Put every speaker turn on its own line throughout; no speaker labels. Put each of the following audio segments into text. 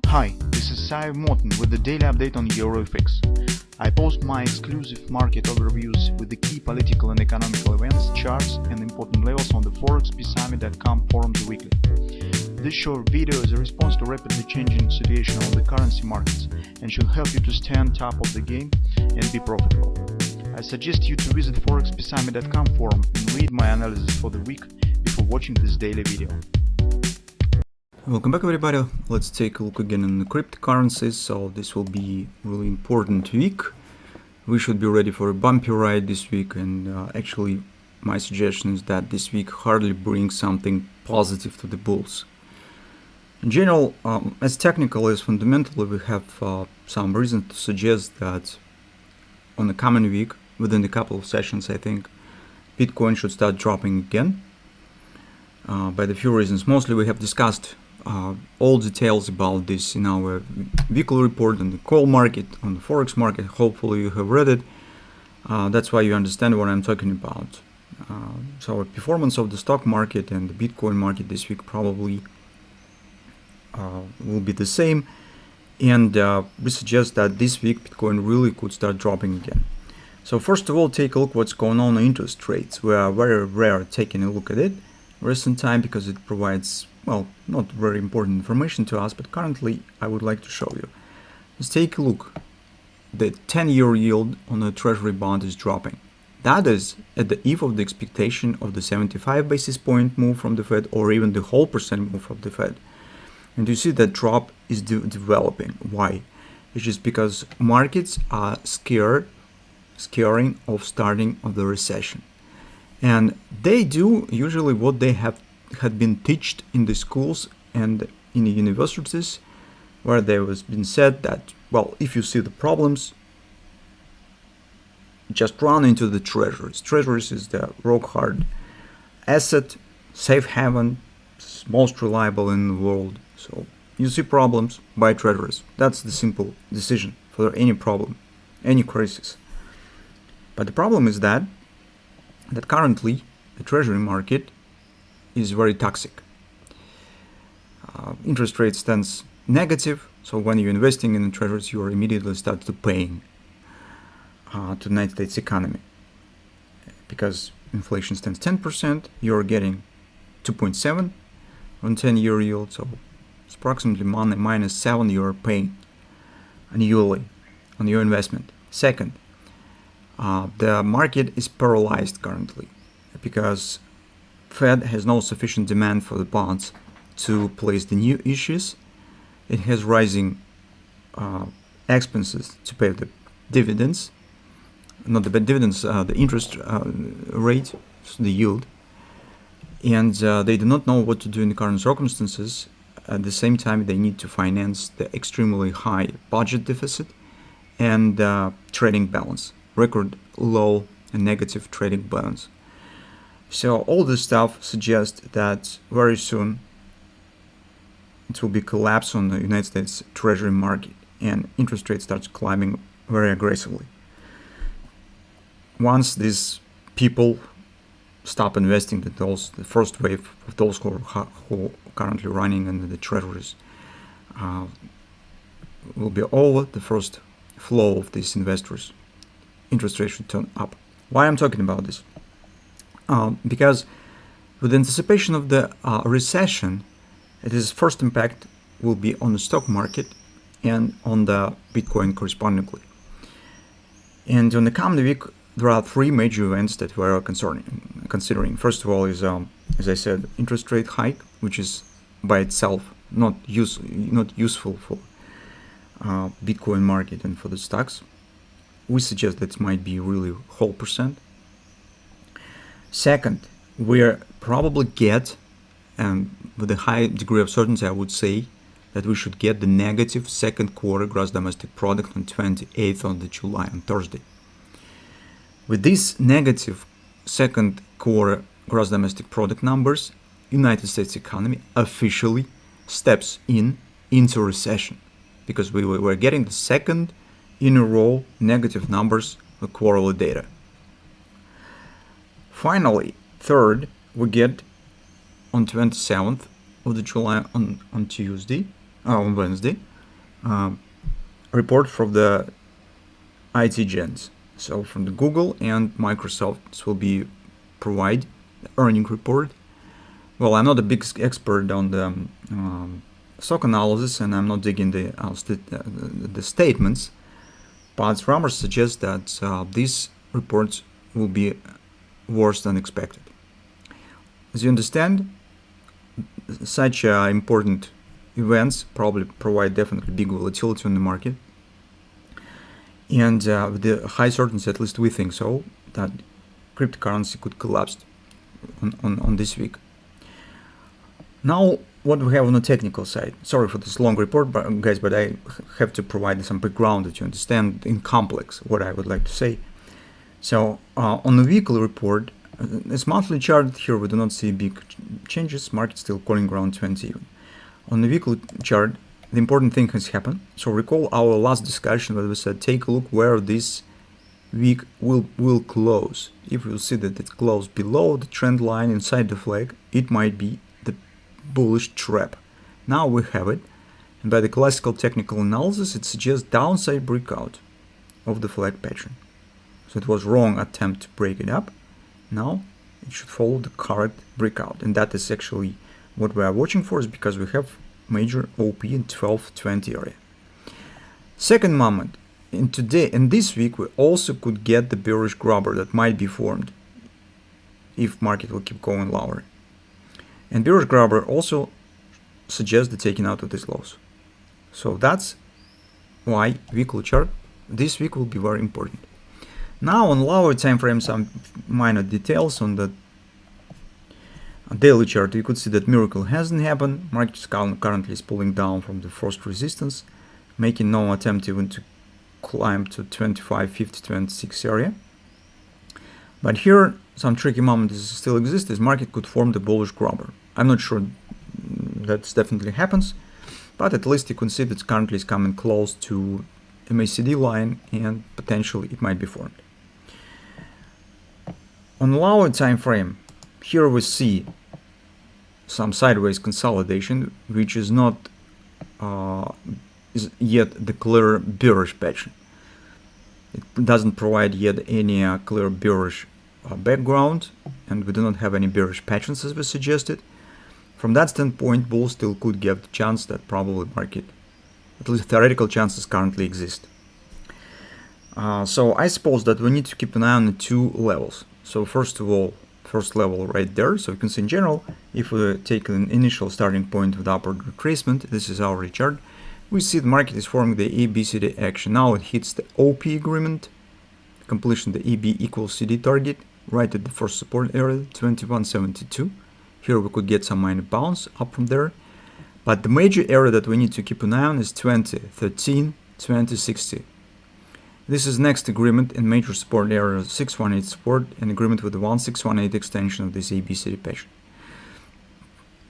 Hi, this is Sive Morten with the daily update on EuroFX. I post my exclusive market overviews with the key political and economical events, charts and important levels on the ForexPeaceArmy.com forums weekly. This short video is a response to rapidly changing situation on the currency markets and should help you to stay on top of the game and be profitable. I suggest you to visit ForexPeaceArmy.com forum and read my analysis for the week before watching this daily video.
Welcome back everybody. Let's take a look again in the cryptocurrencies. So this will be really important week. We should be ready for a bumpy ride this week, and actually my suggestion is that this week hardly brings something positive to the bulls. In general, as technical as fundamentally, we have some reason to suggest that on the coming week, within a couple of sessions, I think Bitcoin should start dropping again by the few reasons. Mostly we have discussed all details about this in our weekly report on the coal market, on the forex market. Hopefully you have read it. That's why you understand what I'm talking about. So performance of the stock market and the Bitcoin market this week probably will be the same, and we suggest that this week Bitcoin really could start dropping again. So first of all, take a look what's going on interest rates. We are very rare taking a look at it recent time because it provides, well, not very important information to us, but currently I would like to show you. Let's take a look. The 10-year yield on a treasury bond is dropping. That is at the eve of the expectation of the 75 basis point move from the Fed, or even the whole percent move from the Fed. And you see that drop is developing. Why? It's just because markets are scaring of starting of the recession. And they do usually what they had been taught in the schools and in the universities, where there has been said that, well, if you see the problems, just run into the treasuries. Treasuries is the rock hard asset, safe haven, most reliable in the world. So you see problems, buy treasuries. That's the simple decision for any problem, any crisis. But the problem is that currently the treasury market is very toxic. Interest rate stands negative, so when you're investing in the treasuries, you are immediately start to paying to the United States economy. Because inflation stands 10%, you're getting 2.7 on 10-year yield, so it's approximately -7 you're paying annually on your investment. Second, the market is paralyzed currently because Fed has no sufficient demand for the bonds to place the new issues. It has rising expenses to pay the dividends, not the dividends, the interest rate, the yield, and they do not know what to do in the current circumstances. At the same time, they need to finance the extremely high budget deficit and trading balance, record low and negative trading balance. So all this stuff suggests that very soon it will be collapse on the United States Treasury market and interest rate starts climbing very aggressively. Once these people stop investing, the first wave of those who are currently running in the treasuries will be over. The first flow of these investors, interest rates should turn up. Why I'm talking about this? Because with the anticipation of the recession, its first impact will be on the stock market and on the Bitcoin correspondingly. And in the coming week, there are three major events that we are considering. First of all is, as I said, interest rate hike, which is by itself not useful for Bitcoin market and for the stocks. We suggest that might be really whole percent. Second, we'll probably get, and with a high degree of certainty, I would say that we should get the negative second quarter gross domestic product on 28th of July, on Thursday. With these negative second quarter gross domestic product numbers, United States economy officially steps into recession, because we were getting the second in a row negative numbers with quarterly data. Finally, third, we get on 27th of July on Wednesday, report from the IT giants. So from the Google and Microsoft, this will be provide the earning report. Well, I'm not a big expert on the stock analysis, and I'm not digging the statements, but rumors suggest that these reports will be worse than expected. As you understand, such important events probably provide definitely big volatility on the market, and with the high certainty, at least we think so, that cryptocurrency could collapse on this week. Now, what we have on the technical side. Sorry for this long report, guys, but I have to provide some background that you understand in complex what I would like to say. So on the weekly report, this monthly chart here, we do not see big changes. Market still calling around 20 even. On the weekly chart, the important thing has happened. So recall our last discussion where we said take a look where this week will close. If you see that it closed below the trend line inside the flag, it might be the bullish trap. Now we have it, and by the classical technical analysis, it suggests downside breakout of the flag pattern. So it was wrong attempt to break it up. Now it should follow the correct breakout, and that is actually what we are watching for, is because we have major OP in 12-20 area. Second moment, in this week we also could get the bearish grabber that might be formed if market will keep going lower. And bearish grabber also suggests the taking out of these lows. So that's why weekly chart this week will be very important. Now on lower time frame, some minor details. On the daily chart, you could see that miracle hasn't happened. Market currently is pulling down from the first resistance, making no attempt even to climb to 25, 50, 26 area. But here, some tricky moment still exists, as market could form the bullish grabber. I'm not sure that definitely happens, but at least you can see that currently is coming close to MACD line, and potentially it might be formed. On lower time frame, here we see some sideways consolidation, which is not is yet the clear bearish pattern. It doesn't provide yet any clear bearish background, and we do not have any bearish patterns as we suggested. From that standpoint, bulls still could get the chance that probably market, at least theoretical chances, currently exist. So I suppose that we need to keep an eye on the two levels. So first of all, first level right there. So you can see in general, if we take an initial starting point with upward retracement, this is our chart, we see the market is forming the ABCD action. Now it hits the OP agreement, completion the EB equals CD target, right at the first support area, 2172. Here we could get some minor bounce up from there. But the major area that we need to keep an eye on is 2013, 2060. This is next agreement in major support area 618 support, and agreement with the 1618 extension of this ABCD pattern.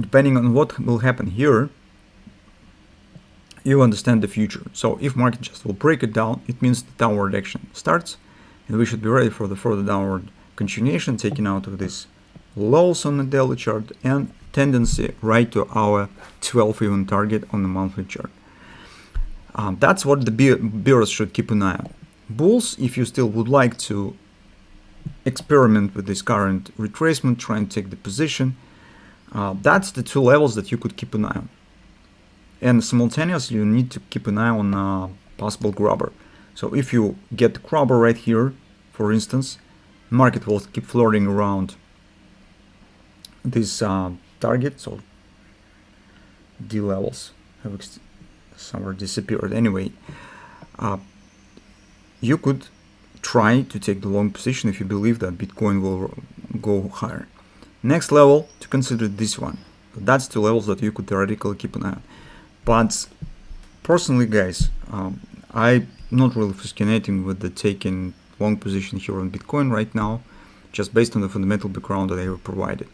Depending on what will happen here, you understand the future. So if market just will break it down, it means the downward action starts, and we should be ready for the further downward continuation, taking out of this lows on the daily chart and tendency right to our 12 even target on the monthly chart. That's what the bears should keep an eye on. Bulls, if you still would like to experiment with this current retracement, try and take the position, that's the two levels that you could keep an eye on. And simultaneously, you need to keep an eye on possible grabber. So if you get the grabber right here, for instance, market will keep flirting around this target. So D levels have somewhere disappeared. Anyway, you could try to take the long position if you believe that Bitcoin will go higher. Next level to consider this one. That's the levels that you could theoretically keep an eye on. But personally, guys, I'm not really fascinating with the taking long position here on Bitcoin right now, just based on the fundamental background that I have provided.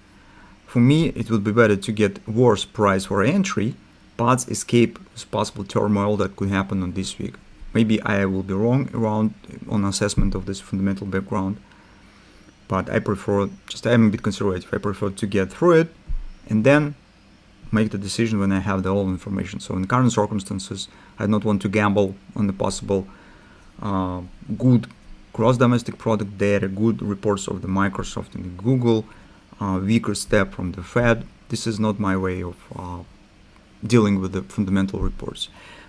For me, it would be better to get worse price for entry, but escape this possible turmoil that could happen on this week. Maybe I will be wrong around on assessment of this fundamental background, but I prefer, I'm a bit conservative, I prefer to get through it and then make the decision when I have the whole information. So in current circumstances, I don't want to gamble on the possible good gross domestic product data, good reports of the Microsoft and the Google, weaker step from the Fed. This is not my way of dealing with the fundamental reports.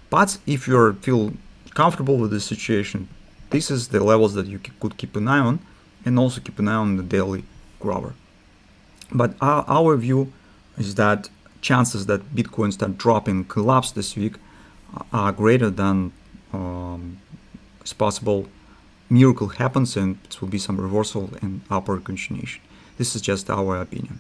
But if you feel comfortable with the situation, this is the levels that you could keep an eye on, and also keep an eye on the daily grabber. But our view is that chances that Bitcoin start dropping, collapse this week are greater than it's possible miracle happens and it will be some reversal and upward continuation. This is just our opinion.